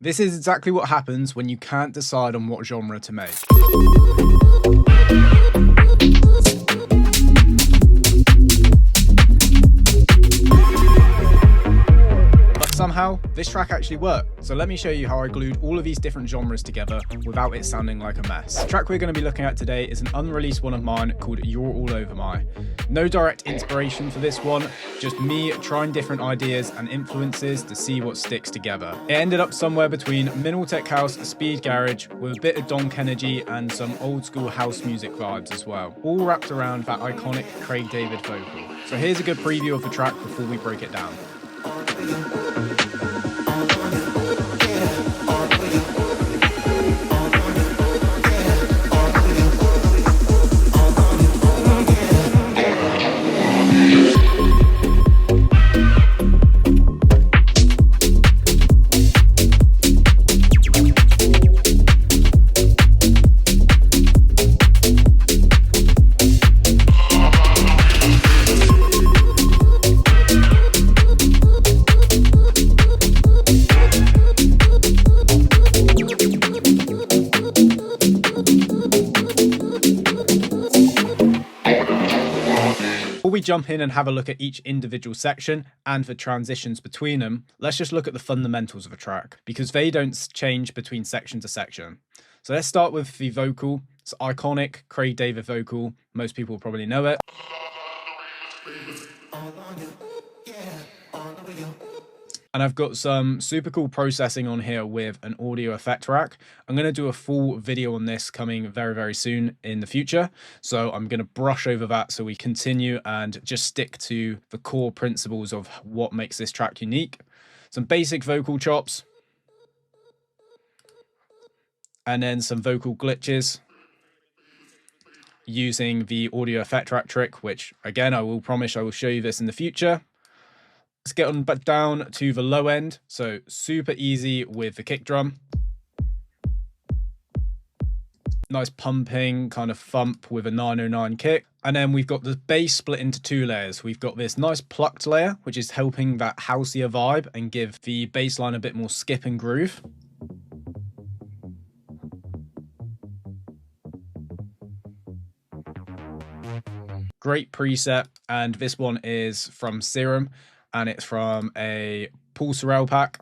This is exactly what happens when you can't decide on what genre to make. Somehow, this track actually worked, so let me show you how I glued all of these different genres together without it sounding like a mess. The track we're going to be looking at today is an unreleased one of mine called You're All Over My. No direct inspiration for this one, just me trying different ideas and influences to see what sticks together. It ended up somewhere between minimal tech house, speed garage, with a bit of Donk energy and some old school house music vibes as well, all wrapped around that iconic Craig David vocal. So here's a good preview of the track before we break it down. Before we jump in and have a look at each individual section and the transitions between them, let's just look at the fundamentals of a track, because they don't change between section to section. So let's start with the vocal. It's iconic Craig David vocal. Most people probably know it. And I've got some super cool processing on here with an audio effect rack. I'm going to do a full video on this coming very, very soon in the future. So I'm going to brush over that so we continue and just stick to the core principles of what makes this track unique. Some basic vocal chops. And then some vocal glitches using the audio effect rack trick, which again, I will promise I will show you this in the future. Let's get on back down to the low end. So super easy with the kick drum. Nice pumping kind of thump with a 909 kick. And then we've got the bass split into two layers. We've got this nice plucked layer, which is helping that houseier vibe and give the bass line a bit more skip and groove. Great preset. And this one is from Serum, and it's from a Paul Sorrell pack.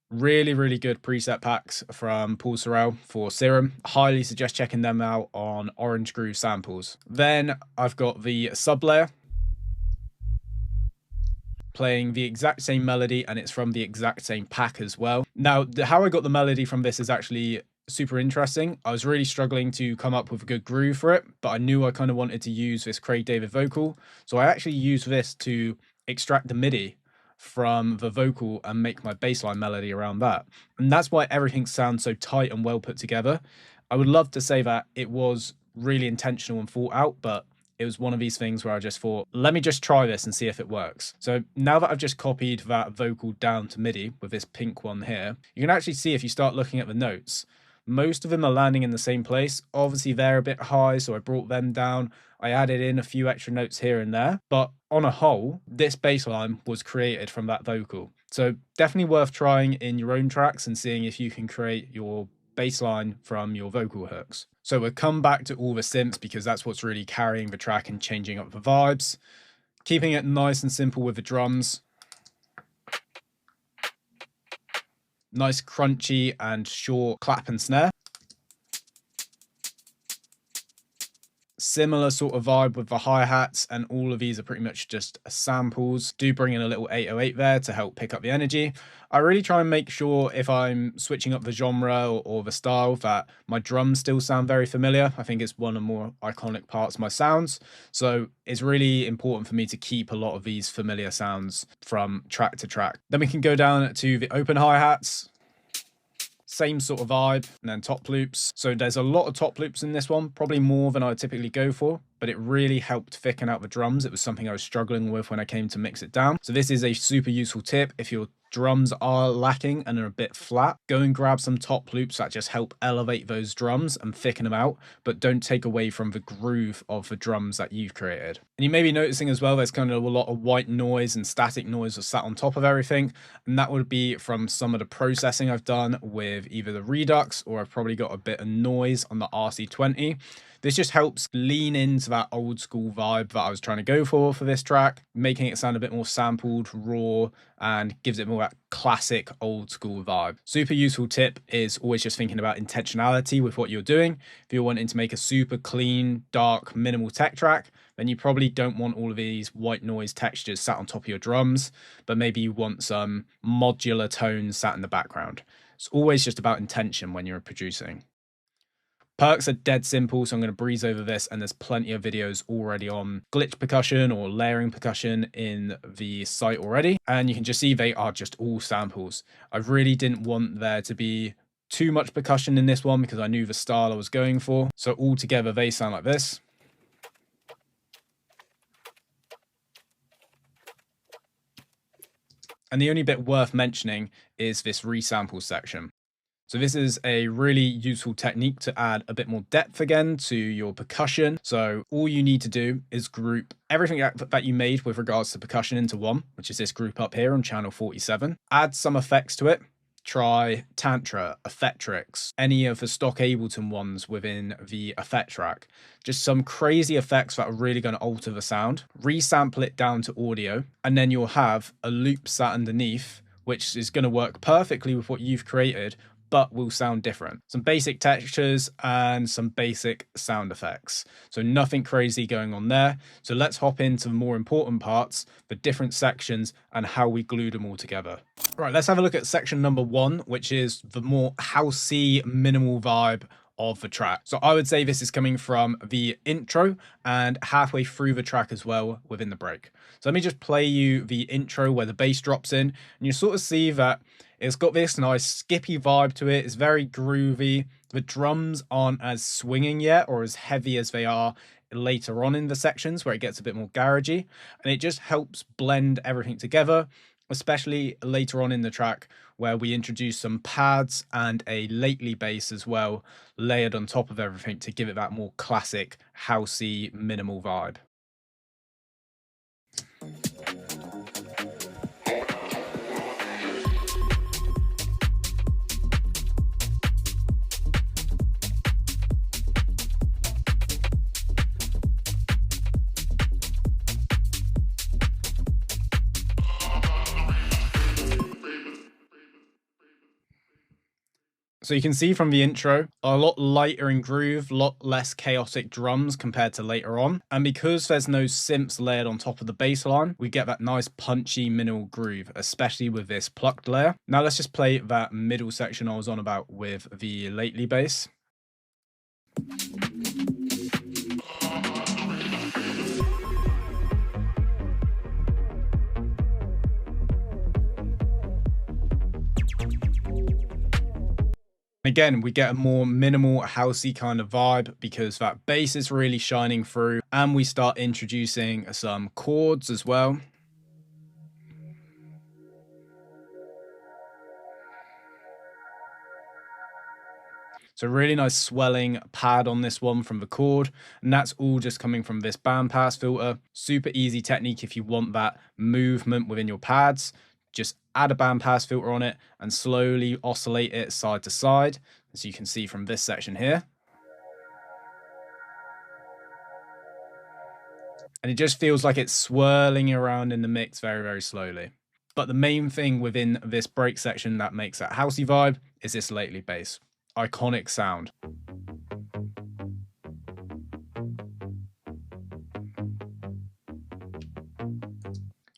Really, really good preset packs from Paul Sorrell for Serum. Highly suggest checking them out on Orange Groove Samples. Then I've got the sub layer playing the exact same melody, and it's from the exact same pack as well. Now, how I got the melody from this is actually super interesting. I was really struggling to come up with a good groove for it, but I knew I kind of wanted to use this Craig David vocal. So I actually used this to extract the MIDI from the vocal and make my bassline melody around that. And that's why everything sounds so tight and well put together. I would love to say that it was really intentional and thought out, but it was one of these things where I just thought, let me just try this and see if it works. So now that I've just copied that vocal down to MIDI with this pink one here, you can actually see if you start looking at the notes, most of them are landing in the same place. Obviously they're a bit high, so I brought them down. I added in a few extra notes here and there, but on a whole, this bass line was created from that vocal. So definitely worth trying in your own tracks and seeing if you can create your bass line from your vocal hooks. So we'll come back to all the synths because that's what's really carrying the track and changing up the vibes. Keeping it nice and simple with the drums. Nice crunchy and short clap and snare. Similar sort of vibe with the hi-hats, and all of these are pretty much just samples. Do bring in a little 808 there to help pick up the energy. I really try and make sure if I'm switching up the genre or the style that my drums still sound very familiar. I think it's one of the more iconic parts of my sounds. So it's really important for me to keep a lot of these familiar sounds from track to track. Then we can go down to the open hi-hats. Same sort of vibe, and then top loops. So there's a lot of top loops in this one, probably more than I would typically go for, but it really helped thicken out the drums. It was something I was struggling with when I came to mix it down. So this is a super useful tip if you're drums are lacking and are a bit flat, go and grab some top loops that just help elevate those drums and thicken them out, but don't take away from the groove of the drums that you've created. And you may be noticing as well, there's kind of a lot of white noise and static noise that's sat on top of everything. And that would be from some of the processing I've done with either the Redux, or I've probably got a bit of noise on the RC20. This just helps lean into that old school vibe that I was trying to go for this track, making it sound a bit more sampled, raw, and gives it more that classic old school vibe. Super useful tip is always just thinking about intentionality with what you're doing. If you're wanting to make a super clean, dark, minimal tech track, then you probably don't want all of these white noise textures sat on top of your drums, but maybe you want some modular tones sat in the background. It's always just about intention when you're producing. Perks are dead simple, so I'm going to breeze over this, and there's plenty of videos already on glitch percussion or layering percussion in the site already, and you can just see they are just all samples. I really didn't want there to be too much percussion in this one because I knew the style I was going for, so all together they sound like this. And the only bit worth mentioning is this resample section. So this is a really useful technique to add a bit more depth again to your percussion. So all you need to do is group everything that you made with regards to percussion into one, which is this group up here on channel 47. Add some effects to it. Try Tantra, Effectrix, any of the stock Ableton ones within the effect track. Just some crazy effects that are really going to alter the sound. Resample it down to audio, and then you'll have a loop sat underneath, which is going to work perfectly with what you've created, but will sound different. Some basic textures and some basic sound effects. So nothing crazy going on there. So let's hop into the more important parts, the different sections and how we glued them all together. Right, let's have a look at section number 1, which is the more housey, minimal vibe of the track. So I would say this is coming from the intro and halfway through the track as well within the break. So let me just play you the intro where the bass drops in, and you sort of see that it's got this nice skippy vibe to it. It's very groovy. The drums aren't as swinging yet or as heavy as they are later on in the sections where it gets a bit more garagey, and it just helps blend everything together, especially later on in the track where we introduce some pads and a lately bass as well, layered on top of everything to give it that more classic, housey, minimal vibe. So you can see from the intro, a lot lighter in groove, a lot less chaotic drums compared to later on. And because there's no synths layered on top of the bass line, we get that nice punchy minimal groove, especially with this plucked layer. Now let's just play that middle section I was on about with the lately bass. Again, we get a more minimal housey kind of vibe because that bass is really shining through, and we start introducing some chords as well. So really nice swelling pad on this one from the chord, and that's all just coming from this bandpass filter. Super easy technique if you want that movement within your pads. Just add a bandpass filter on it and slowly oscillate it side to side, as you can see from this section here. And it just feels like it's swirling around in the mix very, very slowly. But the main thing within this break section that makes that housey vibe is this lately bass. Iconic sound.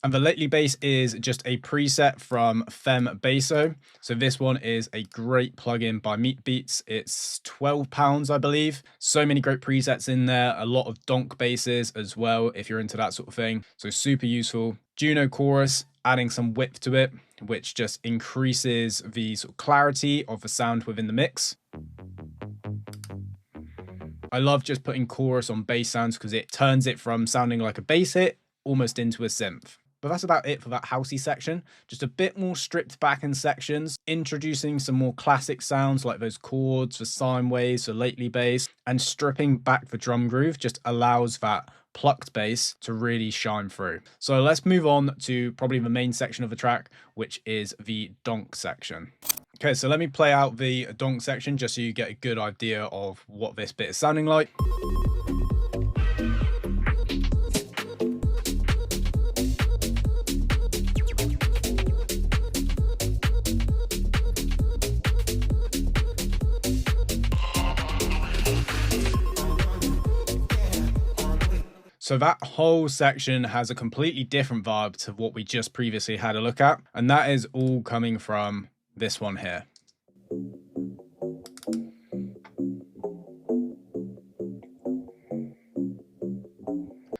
And the lately bass is just a preset from Fem Basso. So this one is a great plugin by Meat Beats. It's £12, I believe. So many great presets in there. A lot of donk basses as well, if you're into that sort of thing. So super useful. Juno chorus, adding some width to it, which just increases the sort of clarity of the sound within the mix. I love just putting chorus on bass sounds because it turns it from sounding like a bass hit almost into a synth. But that's about it for that housey section. Just a bit more stripped back in sections, introducing some more classic sounds like those chords, the sine waves, the lately bass, and stripping back the drum groove just allows that plucked bass to really shine through. So let's move on to probably the main section of the track, which is the donk section. Okay, so let me play out the donk section just so you get a good idea of what this bit is sounding like. So that whole section has a completely different vibe to what we just previously had a look at. And that is all coming from this one here.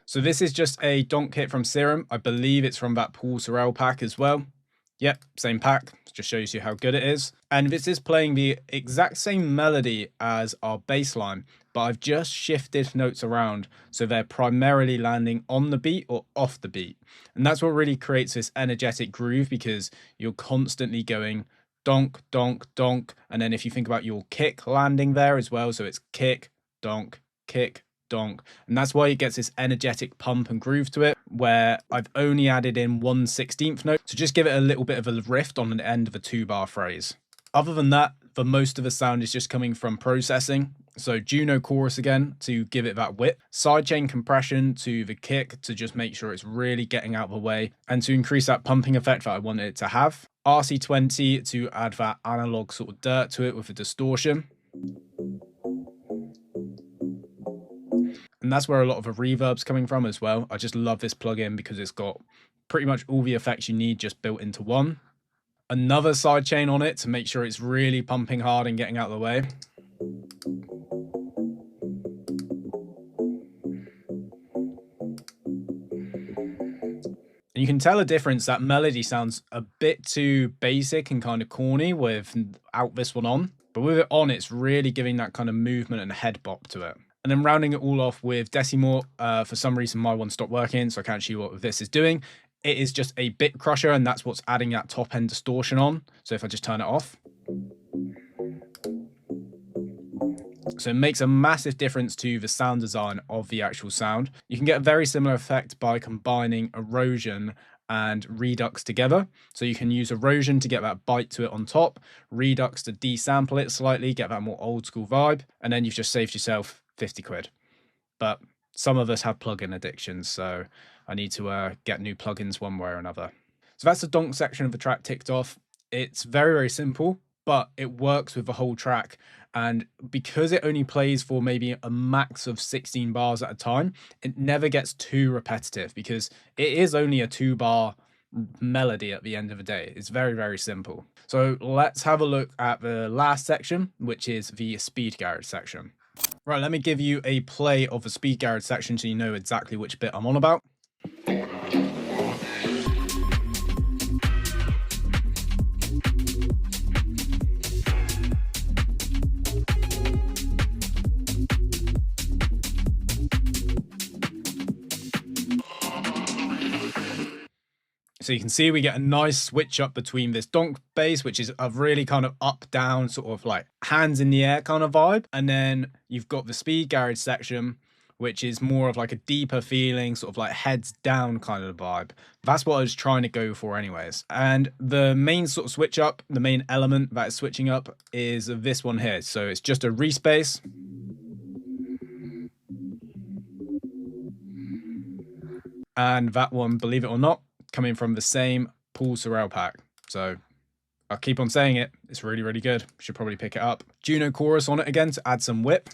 So this is just a donk hit from Serum. I believe it's from that Paul Sorrell pack as well. Yep, same pack. Just shows you how good it is. And this is playing the exact same melody as our bass line, but I've just shifted notes around so they're primarily landing on the beat or off the beat. And that's what really creates this energetic groove, because you're constantly going donk, donk, donk. And then if you think about your kick landing there as well, so it's kick, donk, donk. And that's why it gets this energetic pump and groove to it, where I've only added in 1/16th note to just give it a little bit of a riff on the end of a 2-bar phrase. Other than that, for most of the sound is just coming from processing. So Juno chorus again to give it that whip, sidechain compression to the kick to just make sure it's really getting out of the way and to increase that pumping effect that I wanted it to have. RC20 to add that analog sort of dirt to it with a distortion. And that's where a lot of the reverb's coming from as well. I just love this plugin because it's got pretty much all the effects you need just built into one. Another sidechain on it to make sure it's really pumping hard and getting out of the way. And you can tell a difference. That melody sounds a bit too basic and kind of corny without this one on. But with it on, it's really giving that kind of movement and head bop to it. And then rounding it all off with Decimort. For some reason, my one stopped working, so I can't show you what this is doing. It is just a bit crusher, and that's what's adding that top end distortion on. So if I just turn it off. So it makes a massive difference to the sound design of the actual sound. You can get a very similar effect by combining erosion and redux together. So you can use erosion to get that bite to it on top, redux to desample it slightly, get that more old school vibe, and then you've just saved yourself 50 quid. But some of us have plugin addictions, so I need to get new plugins one way or another. So that's the donk section of the track ticked off. It's very, very simple, but it works with the whole track. And because it only plays for maybe a max of 16 bars at a time, it never gets too repetitive because it is only a 2-bar melody at the end of the day. It's very, very simple. So let's have a look at the last section, which is the speed garage section. Right, let me give you a play of the speed garage section so you know exactly which bit I'm on about. So you can see we get a nice switch up between this donk bass, which is a really kind of up down sort of like hands in the air kind of vibe, and then you've got the speed garage section, which is more of like a deeper feeling, sort of like heads down kind of vibe. That's what I was trying to go for anyways. And the main sort of switch up, the main element that is switching up is this one here. So it's just a respace. And that one, believe it or not, coming from the same Paul Sorrell pack. So I'll keep on saying it. It's really, really good. Should probably pick it up. Juno chorus on it again to add some whip.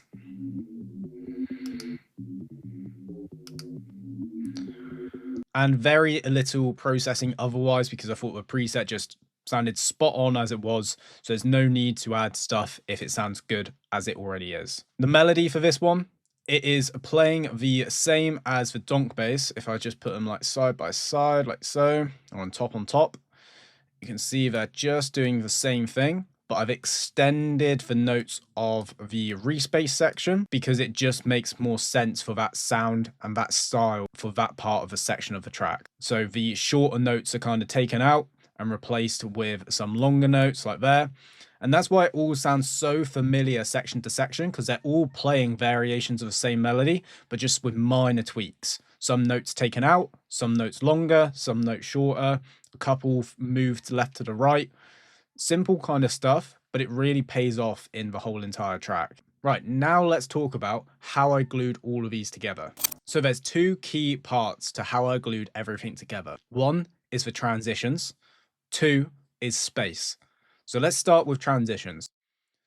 And very little processing otherwise because I thought the preset just sounded spot on as it was. So there's no need to add stuff if it sounds good as it already is. The melody for this one, it is playing the same as the donk bass. If I just put them like side by side, like so, or on top, you can see they're just doing the same thing, but I've extended the notes of the respace section because it just makes more sense for that sound and that style for that part of the section of the track. So the shorter notes are kind of taken out and replaced with some longer notes like there. And that's why it all sounds so familiar section to section, because they're all playing variations of the same melody, but just with minor tweaks. Some notes taken out, some notes longer, some notes shorter, a couple moved left to the right. Simple kind of stuff, but it really pays off in the whole entire track. Right, now let's talk about how I glued all of these together. So there's two key parts to how I glued everything together. One is the transitions, two is space. So let's start with transitions.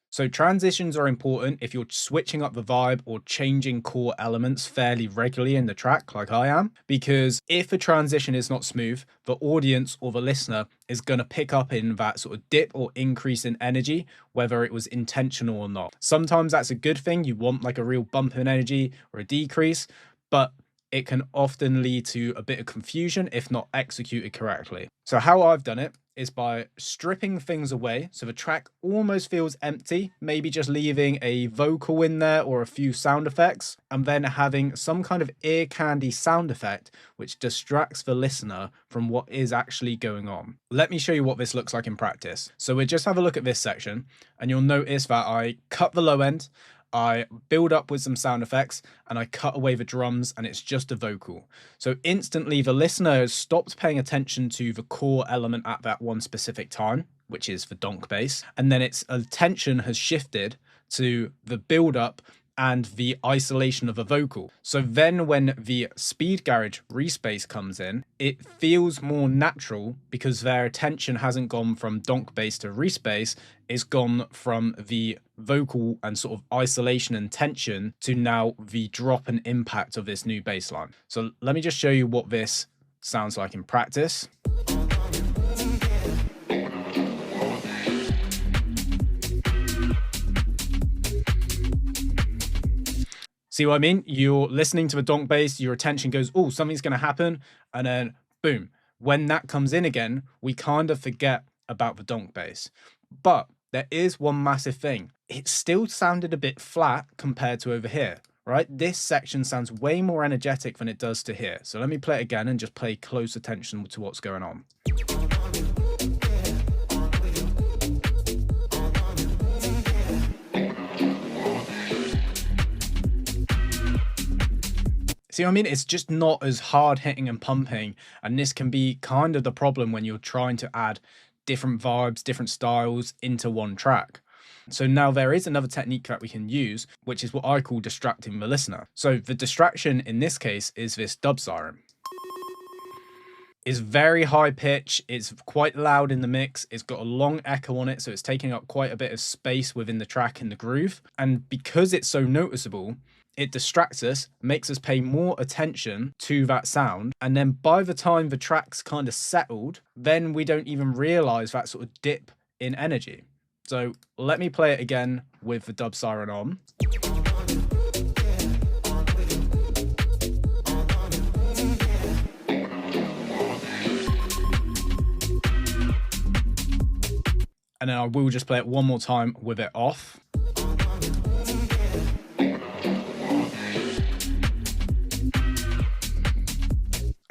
So transitions are important if you're switching up the vibe or changing core elements fairly regularly in the track, like I am, because if a transition is not smooth, the audience or the listener is going to pick up in that sort of dip or increase in energy, whether it was intentional or not. Sometimes that's a good thing. You want like a real bump in energy or a decrease, but it can often lead to a bit of confusion if not executed correctly. So how I've done it is by stripping things away so the track almost feels empty, maybe just leaving a vocal in there or a few sound effects, and then having some kind of ear candy sound effect which distracts the listener from what is actually going on. Let me show you what this looks like in practice. So we'll just have a look at this section and you'll notice that I cut the low end, I build up with some sound effects, and I cut away the drums and it's just a vocal. So instantly the listener has stopped paying attention to the core element at that one specific time, which is the donk bass, and then its attention has shifted to the build up and the isolation of a vocal. So then when the speed garage respace comes in, it feels more natural because their attention hasn't gone from donk bass to respace, it's gone from the vocal and sort of isolation and tension to now the drop and impact of this new bass line. So let me just show you what this sounds like in practice. See what I mean? You're listening to the donk bass, your attention goes, oh, something's going to happen. And then boom, when that comes in again, we kind of forget about the donk bass. But there is one massive thing. It still sounded a bit flat compared to over here, right? This section sounds way more energetic than it does to here. So let me play it again and just pay close attention to what's going on. See what I mean? It's just not as hard hitting and pumping. And this can be kind of the problem when you're trying to add different vibes, different styles into one track. So now there is another technique that we can use, which is what I call distracting the listener. So the distraction in this case is this dub siren. It's very high pitch, it's quite loud in the mix, it's got a long echo on it, so it's taking up quite a bit of space within the track in the groove. And because it's so noticeable, it distracts us, makes us pay more attention to that sound. And then by the time the track's kind of settled, then we don't even realize that sort of dip in energy. So let me play it again with the dub siren on. And then I will just play it one more time with it off.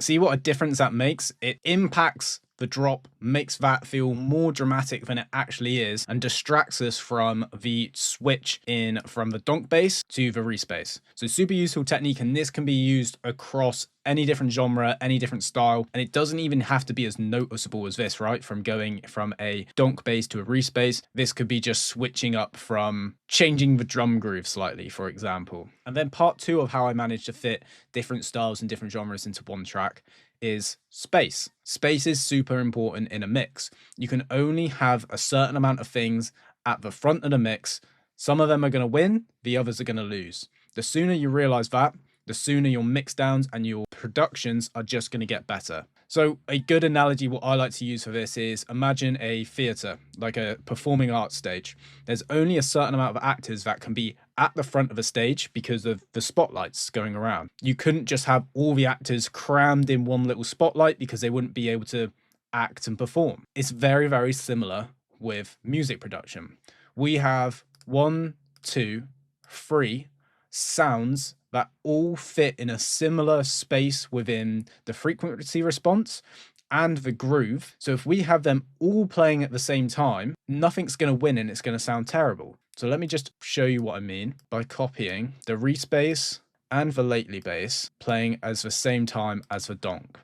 See what a difference that makes? It impacts the drop, makes that feel more dramatic than it actually is, and distracts us from the switch in from the donk bass to the respace. So super useful technique, and this can be used across any different genre, any different style, and it doesn't even have to be as noticeable as this, right? From going from a donk bass to a respace, this could be just switching up from changing the drum groove slightly, for example. And then part two of how I managed to fit different styles and different genres into one track is space. Space is super important in a mix. You can only have a certain amount of things at the front of the mix. Some of them are going to win, the others are going to lose. The sooner you realize that, the sooner your mix downs and your productions are just going to get better. So a good analogy, what I like to use for this is imagine a theatre, like a performing arts stage. There's only a certain amount of actors that can be at the front of a stage because of the spotlights going around. You couldn't just have all the actors crammed in one little spotlight because they wouldn't be able to act and perform. It's very, very similar with music production. We have 1, 2, 3 sounds that all fit in a similar space within the frequency response and the groove. So if we have them all playing at the same time, nothing's going to win and it's going to sound terrible. So let me just show you what I mean by copying the Reese bass and the lately bass playing at the same time as the donk.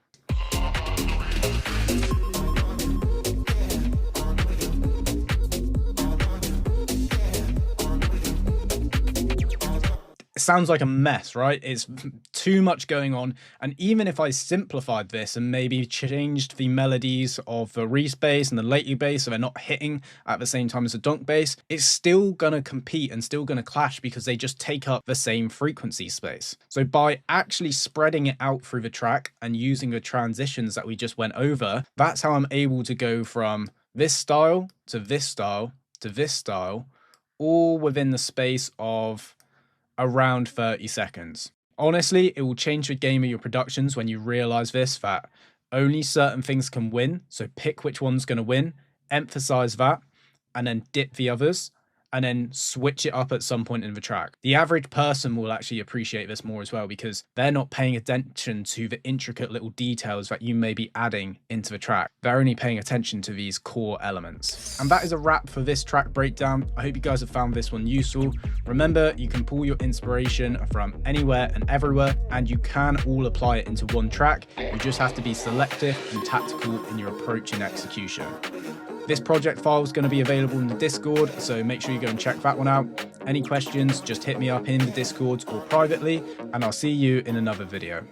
It sounds like a mess, right? It's too much going on. And even if I simplified this and maybe changed the melodies of the Reese bass and the lately bass so they're not hitting at the same time as the donk bass, it's still gonna compete and still gonna clash because they just take up the same frequency space. So by actually spreading it out through the track and using the transitions that we just went over, that's how I'm able to go from this style to this style to this style, all within the space of around 30 seconds. Honestly, it will change the game of your productions when you realize this, that only certain things can win. So pick which one's going to win, emphasize that, and then dip the others, and then switch it up at some point in the track. The average person will actually appreciate this more as well because they're not paying attention to the intricate little details that you may be adding into the track. They're only paying attention to these core elements. And that is a wrap for this track breakdown. I hope you guys have found this one useful. Remember, you can pull your inspiration from anywhere and everywhere, and you can all apply it into one track. You just have to be selective and tactical in your approach and execution. This project file is going to be available in the Discord, so make sure you go and check that one out. Any questions, just hit me up in the Discord or privately, and I'll see you in another video.